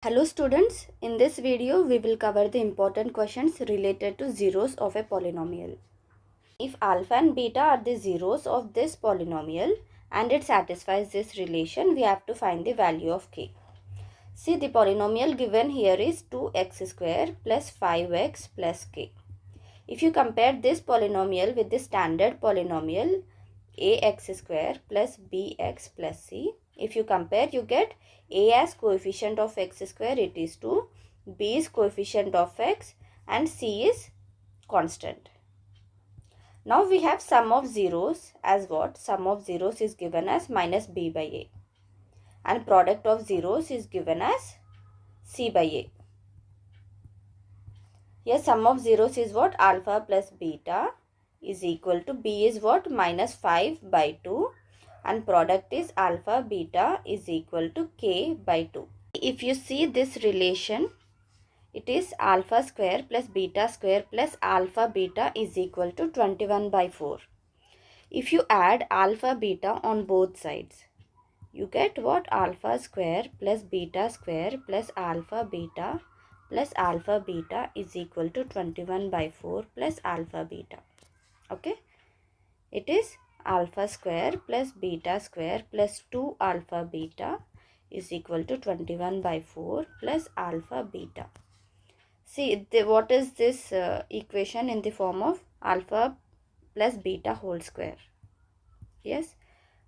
Hello students, in this video we will cover the important questions related to zeros of a polynomial. If alpha and beta are the zeros of this polynomial and it satisfies this relation, we have to find the value of k. See, the polynomial given here is 2x square plus 5x plus k. If you compare this polynomial with the standard polynomial ax square plus bx plus c, if you compare, you get a as coefficient of x square, it is 2, b is coefficient of x and c is constant. Now we have sum of zeros as what? Sum of zeros is given as minus b by a and product of zeros is given as c by a. Here sum of zeros is what? Alpha plus beta is equal to b is what? Minus 5 by 2 and product is alpha beta is equal to k by 2. If you see this relation, it is alpha square plus beta square plus alpha beta is equal to 21 by 4. If you add alpha beta on both sides, you get what? Alpha square plus beta square plus alpha beta is equal to 21 by 4 plus alpha beta. Okay, it is alpha square plus beta square plus 2 alpha beta is equal to 21 by 4 plus alpha beta. See, what is this equation in the form of alpha plus beta whole square? Yes,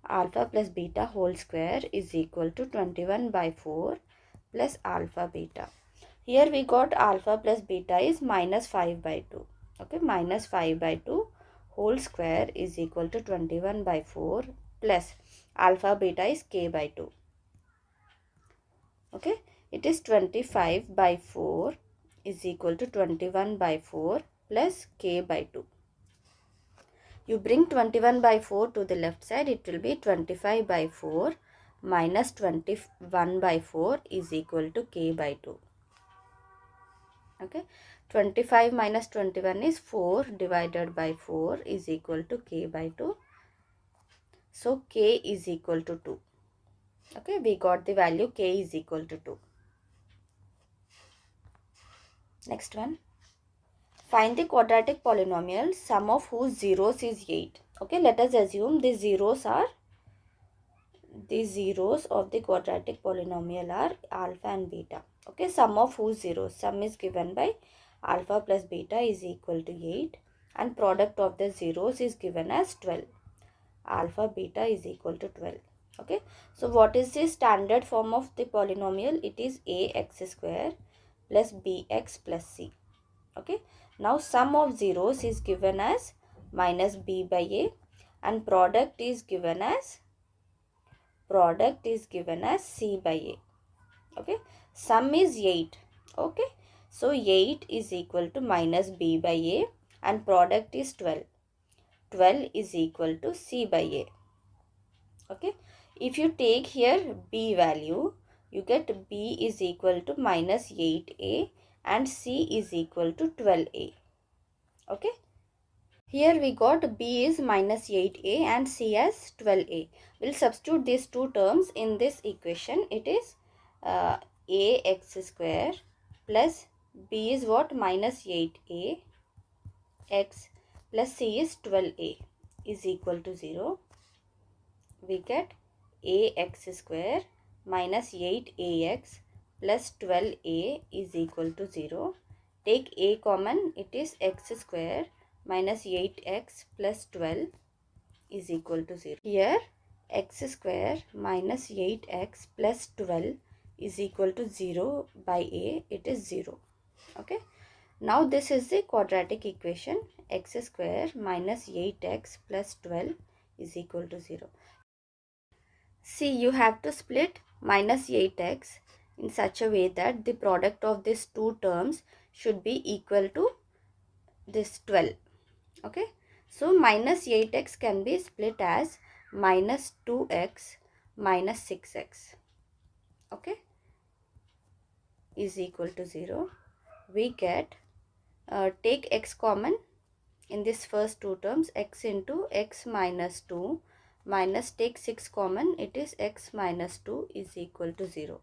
alpha plus beta whole square is equal to 21 by 4 plus alpha beta. Here we got alpha plus beta is minus 5 by 2. Okay, minus 5 by 2 whole square is equal to 21 by 4 plus alpha beta is k by 2. Okay, it is 25 by 4 is equal to 21 by 4 plus k by 2. You bring 21 by 4 to the left side, it will be 25 by 4 minus 21 by 4 is equal to k by 2. Okay, 25 minus 21 is 4 divided by 4 is equal to k by 2. So k is equal to 2. Okay, we got the value k is equal to 2. Next one. Find the quadratic polynomial, sum of whose zeros is 8. Okay, let us assume the zeros of the quadratic polynomial are alpha and beta. Okay, sum of whose zeros? Sum is given by alpha plus beta is equal to 8 and product of the zeros is given as 12. Alpha beta is equal to 12. Okay, so what is the standard form of the polynomial? It is ax square plus bx plus c. Okay, now sum of zeros is given as minus b by a and product is given as c by a. Okay, sum is 8. Okay, so 8 is equal to minus b by a and product is 12. 12 is equal to c by a. Okay, if you take here b value, you get b is equal to minus 8a and c is equal to 12a. Okay, here we got b is minus 8a and c as 12a. We'll substitute these two terms in this equation. It is ax square plus b is what? Minus 8a x plus c is 12a is equal to 0. We get ax square minus 8ax plus 12a is equal to 0. Take a common, it is x square minus 8x plus 12 is equal to 0. Here x square minus 8x plus 12 is equal to 0 by a, it is 0. Okay, now this is the quadratic equation, x square minus 8x plus 12 is equal to 0. See, you have to split minus 8x in such a way that the product of these two terms should be equal to this 12. Okay, so minus 8x can be split as minus 2x minus 6x. Okay, is equal to 0. We get take x common in this first two terms, x into x minus 2 minus take 6 common, it is x minus 2 is equal to 0.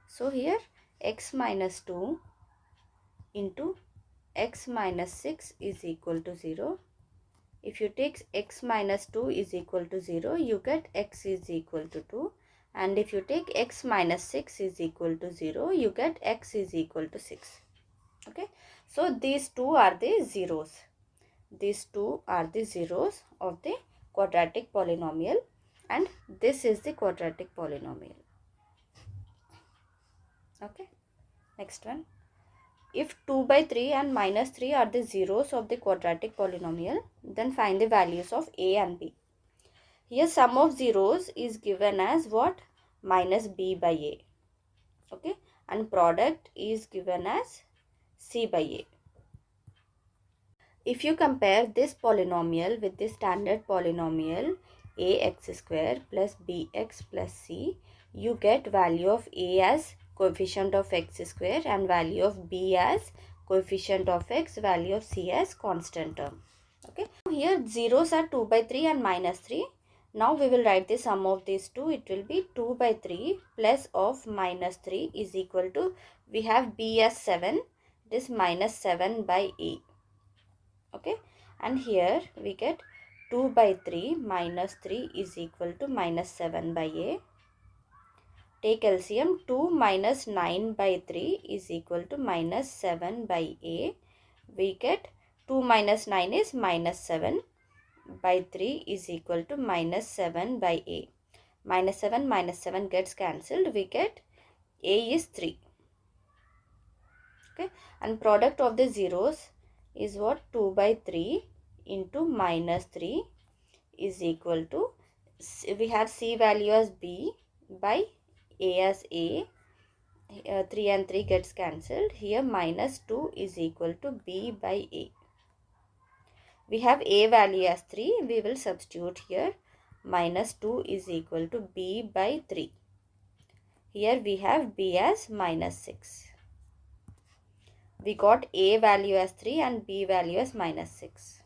So here x minus 2 into x minus 6 is equal to 0. If you take x minus 2 is equal to 0, you get x is equal to 2. And if you take x minus 6 is equal to 0, you get x is equal to 6. Okay. So these two are the zeros. These two are the zeros of the quadratic polynomial, and this is the quadratic polynomial. Okay. Next one. If 2 by 3 and minus 3 are the zeros of the quadratic polynomial, then find the values of a and b. Here sum of zeros is given as what? Minus b by a. Okay. And product is given as c by a. If you compare this polynomial with the standard polynomial ax square plus bx plus c, you get value of a as coefficient of x square and value of b as coefficient of x, value of c as constant term. Okay. Here zeros are 2 by 3 and minus 3. Now we will write the sum of these two. It will be 2 by 3 plus of minus 3 is equal to, we have b as 7. It is minus 7 by a. Okay. And here we get 2 by 3 minus 3 is equal to minus 7 by a. Take LCM. 2 minus 9 by 3 is equal to minus 7 by a. We get 2 minus 9 is minus 7 by 3 is equal to minus 7 by a. Minus 7 gets cancelled. We get a is 3. Okay. And product of the zeros is what? 2 by 3 into minus 3 is equal to, we have c value as b by a as a. 3 and 3 gets cancelled. Here minus 2 is equal to b by a. We have a value as 3. We will substitute here. Minus 2 is equal to b by 3. Here we have b as minus 6. We got a value as 3 and b value as minus 6.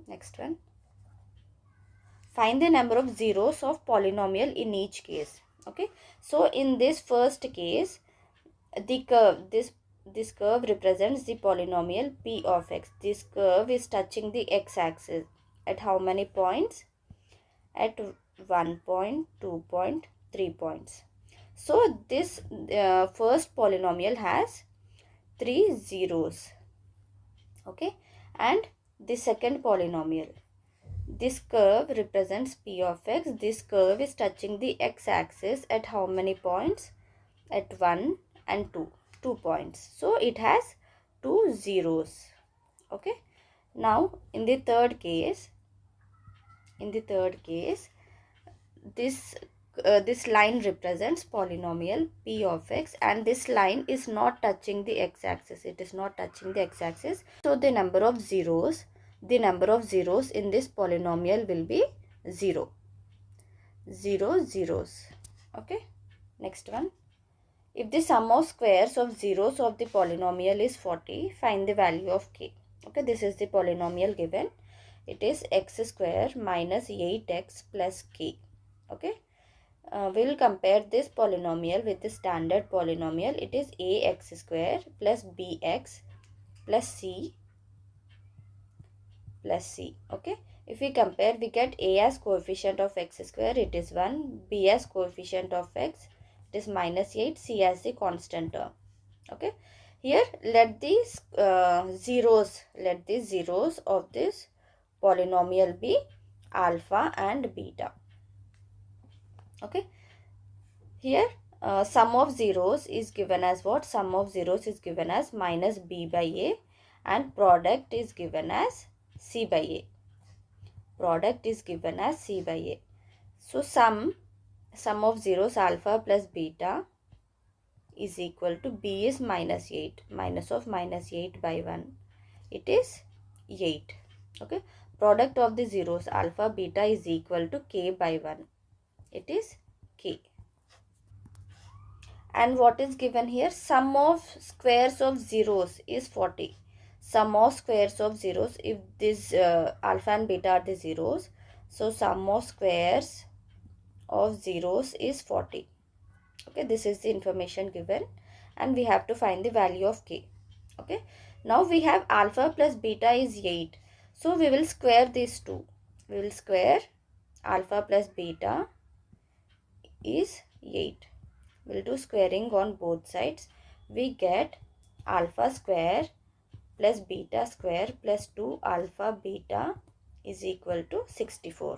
Next one. Find the number of zeros of polynomial in each case. Okay. So in this first case, the curve, this curve represents the polynomial p of x. This curve is touching the x-axis at how many points? At 1 point, 2 point, 3 points. So this first polynomial has 3 zeros. Okay. And the second polynomial, this curve represents p of x. This curve is touching the x-axis at how many points? At 1 and 2 points. So it has 2 zeros. Okay. Now in the third case, this line represents polynomial p of x, and this line is not touching the x-axis. It is not touching the x-axis. So the number of zeros in this polynomial will be 0. 0 zeros. Okay. Next one. If the sum of squares of zeros of the polynomial is 40, find the value of k. Okay. This is the polynomial given. It is x square minus 8x plus k. Okay. We will compare this polynomial with the standard polynomial. It is ax square plus bx plus c plus c. Okay. If we compare, we get a as coefficient of x square, it is 1, b as coefficient of x, it is minus 8, c as the constant term. Okay. Here let these zeros of this polynomial be alpha and beta. Okay. Here sum of zeros is given as what? Sum of zeros is given as minus b by a, and product is given as c by a. Product is given as c by a. So sum of zeros alpha plus beta is equal to, b is minus 8. Minus of minus 8 by 1. It is 8. Okay. Product of the zeros alpha beta is equal to k by 1. It is k. And what is given here? Sum of squares of zeros is 40. Sum of squares of zeros, if this alpha and beta are the zeros, so sum of squares of zeros is 40. Okay, this is the information given and we have to find the value of k. Okay, now we have alpha plus beta is 8. So we will square these two. We will square alpha plus beta is 8. We'll do squaring on both sides. We get alpha square plus beta square plus 2 alpha beta is equal to 64.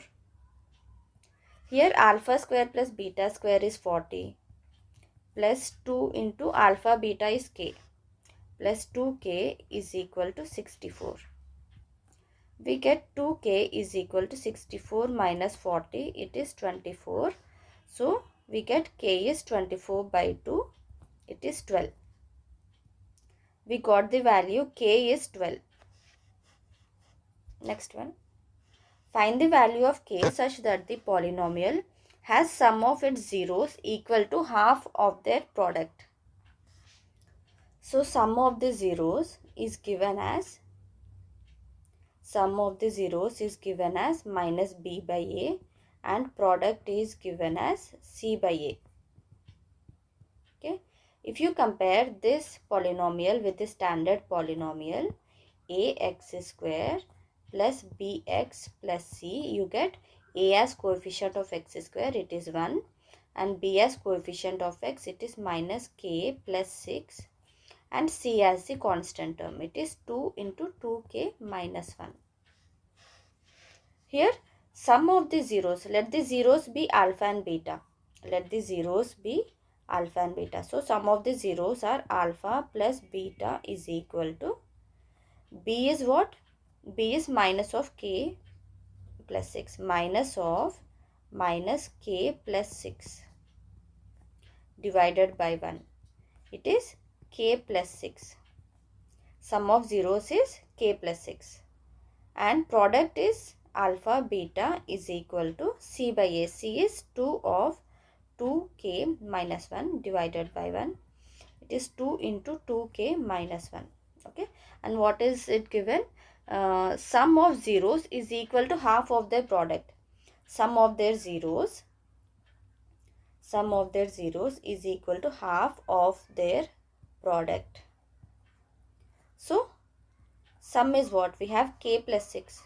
Here alpha square plus beta square is 40 plus 2 into alpha beta is k plus 2k is equal to 64. We get 2k is equal to 64 minus 40, it is 24. So we get k is 24 by 2, it is 12. We got the value k is 12. Next one. Find the value of k such that the polynomial has sum of its zeros equal to half of their product. So sum of the zeros is given as minus b by a and product is given as c by a. Okay. If you compare this polynomial with the standard polynomial ax square plus bx plus c, you get a as coefficient of x square, it is 1, and b as coefficient of x, it is minus k plus 6, and c as the constant term, it is 2 into 2k minus 1. Here sum of the zeros, let the zeros be alpha and beta. So sum of the zeros are alpha plus beta is equal to, b is what? B is minus of k plus 6, minus of minus k plus 6 divided by 1. It is k plus 6. Sum of zeros is k plus 6. And product is alpha beta is equal to c by a. C is 2 of 2k minus 1 divided by 1. It is 2 into 2k minus 1. Okay. And what is it given? Sum of zeros is equal to half of their product. Sum of their zeros is equal to half of their product. So sum is what? We have k plus 6.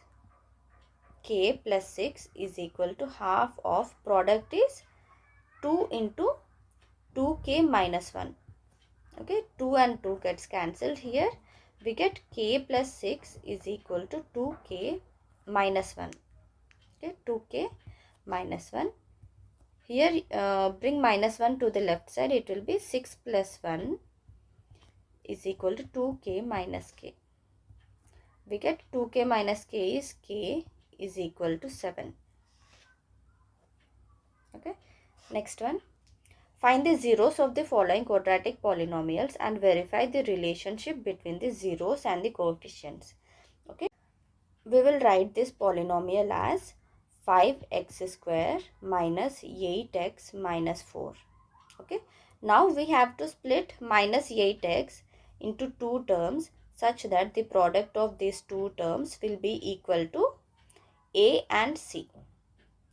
K plus 6 is equal to half of product is 2 into 2k minus 1. Okay, 2 and 2 gets cancelled. Here we get k plus 6 is equal to 2k minus 1. Okay, 2k minus 1. Here bring minus 1 to the left side. It will be 6 plus 1 is equal to 2k minus k. We get 2k minus k is equal to 7. Okay, next one. Find the zeros of the following quadratic polynomials and verify the relationship between the zeros and the coefficients. Okay, we will write this polynomial as 5x square minus 8x minus 4. Okay, now we have to split minus 8x into two terms such that the product of these two terms will be equal to a and c.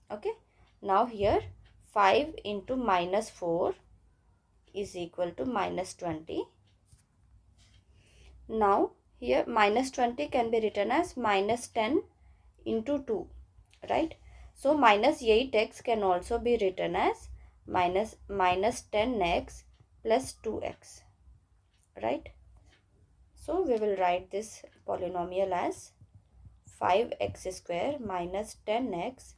Okay, now here 5 into minus 4 is equal to minus 20. Now here minus 20 can be written as minus 10 into 2, right? So minus 8x can also be written as minus 10x plus 2x, right? So we will write this polynomial as 5x square minus 10x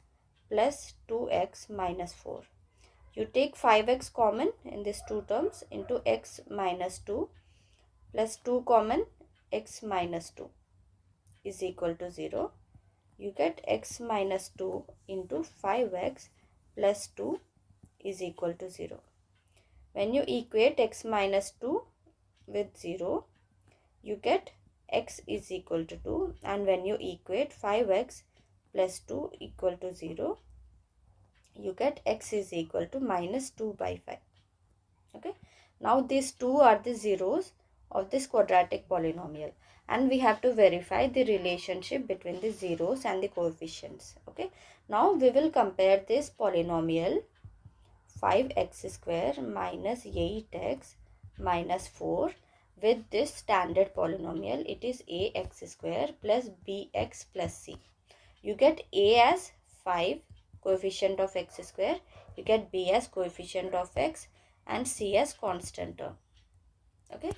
plus 2x minus 4. You take 5x common in these two terms into x minus 2 plus 2 common, x minus 2 is equal to 0. You get x minus 2 into 5x plus 2 is equal to 0. When you equate x minus 2 with 0, you get x is equal to 2, and when you equate 5x plus 2 equal to 0, you get x is equal to minus 2 by 5. Okay, now these two are the zeros of this quadratic polynomial and we have to verify the relationship between the zeros and the coefficients. Okay, now we will compare this polynomial 5x square minus 8x minus 4. With this standard polynomial, it is ax square plus bx plus c. You get a as 5, coefficient of x square. You get b as coefficient of x and c as constant term. Okay.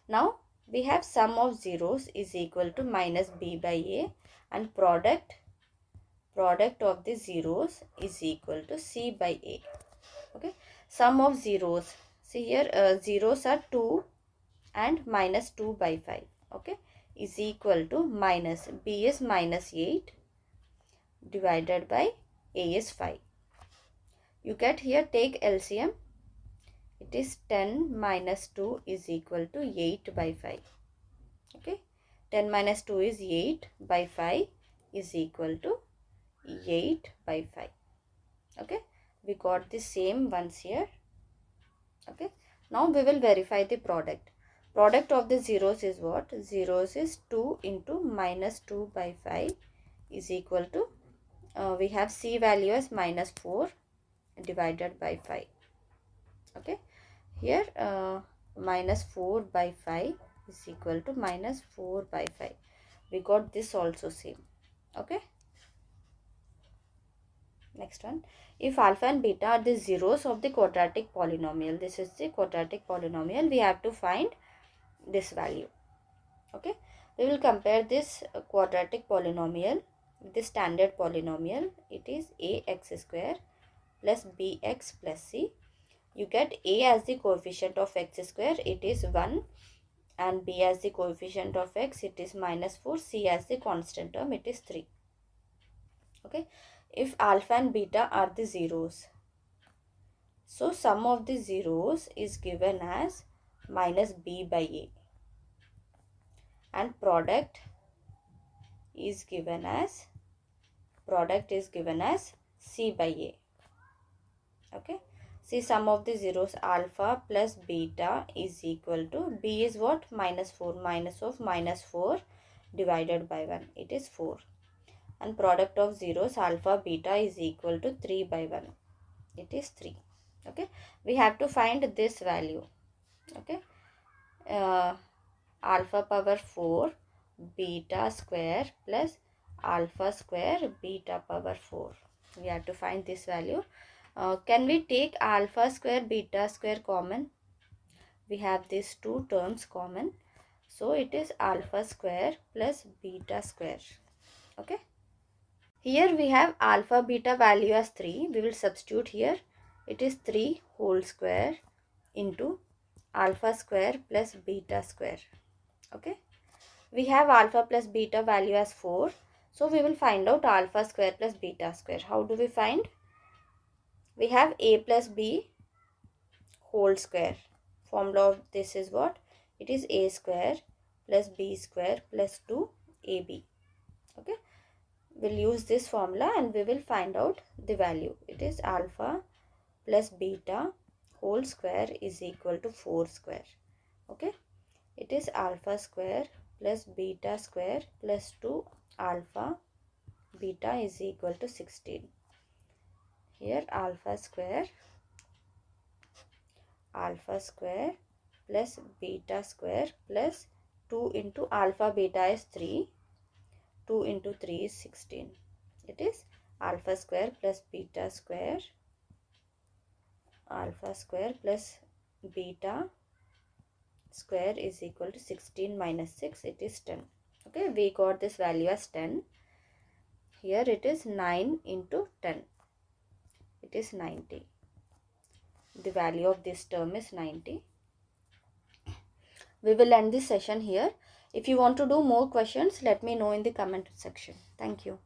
Now we have sum of zeros is equal to minus b by a, and product of the zeros is equal to c by a. Okay. Sum of zeros. See here, zeros are 2 and minus 2 by 5. Okay. Is equal to minus b is minus 8 divided by a is 5. You get here, take LCM. It is 10 minus 2 is equal to 8 by 5. Okay. 10 minus 2 is 8 by 5 is equal to 8 by 5. Okay. We got the same ones here. Okay. Now we will verify the product. Product of the zeros is what? Zeros is 2 into minus 2 by 5 is equal to, we have c value as minus 4 divided by 5. Okay. Here minus 4 by 5 is equal to minus 4 by 5. We got this also same. Okay. Next one. If alpha and beta are the zeros of the quadratic polynomial, this is the quadratic polynomial, we have to find this value. Okay. We will compare this quadratic polynomial with the standard polynomial. It is ax square plus bx plus c. You get a as the coefficient of x square, it is 1, and b as the coefficient of x, it is minus 4, c as the constant term, it is 3. Okay. If alpha and beta are the zeros, so sum of the zeros is given as minus b by a, and product is given as c by a. Okay. See, sum of the zeros, alpha plus beta is equal to, b is what? Minus 4, minus of minus 4 divided by 1, it is 4. And product of zeros, alpha beta is equal to 3 by 1, it is 3. Okay. We have to find this value. Okay. Alpha power 4 beta square plus alpha square beta power 4. We have to find this value. Can we take alpha square beta square common? We have these two terms common. So it is alpha square plus beta square. Okay. Here we have alpha beta value as 3. We will substitute here. It is 3 whole square into alpha square plus beta square. Okay. We have alpha plus beta value as 4. So we will find out alpha square plus beta square. How do we find? We have a plus b whole square. Formula of this is what? It is a square plus b square plus 2ab. Okay. We'll use this formula and we will find out the value. It is alpha plus beta whole square is equal to 4 square. Okay. It is alpha square plus beta square plus 2 alpha beta is equal to 16. Here alpha square plus beta square plus 2 into alpha beta is 3. 2 into 3 is 16. It is alpha square plus beta square, alpha square plus beta square is equal to 16 minus 6. It is 10. Okay, we got this value as 10. Here it is 9 into 10. It is 90. The value of this term is 90. We will end this session here. If you want to do more questions, let me know in the comment section. Thank you.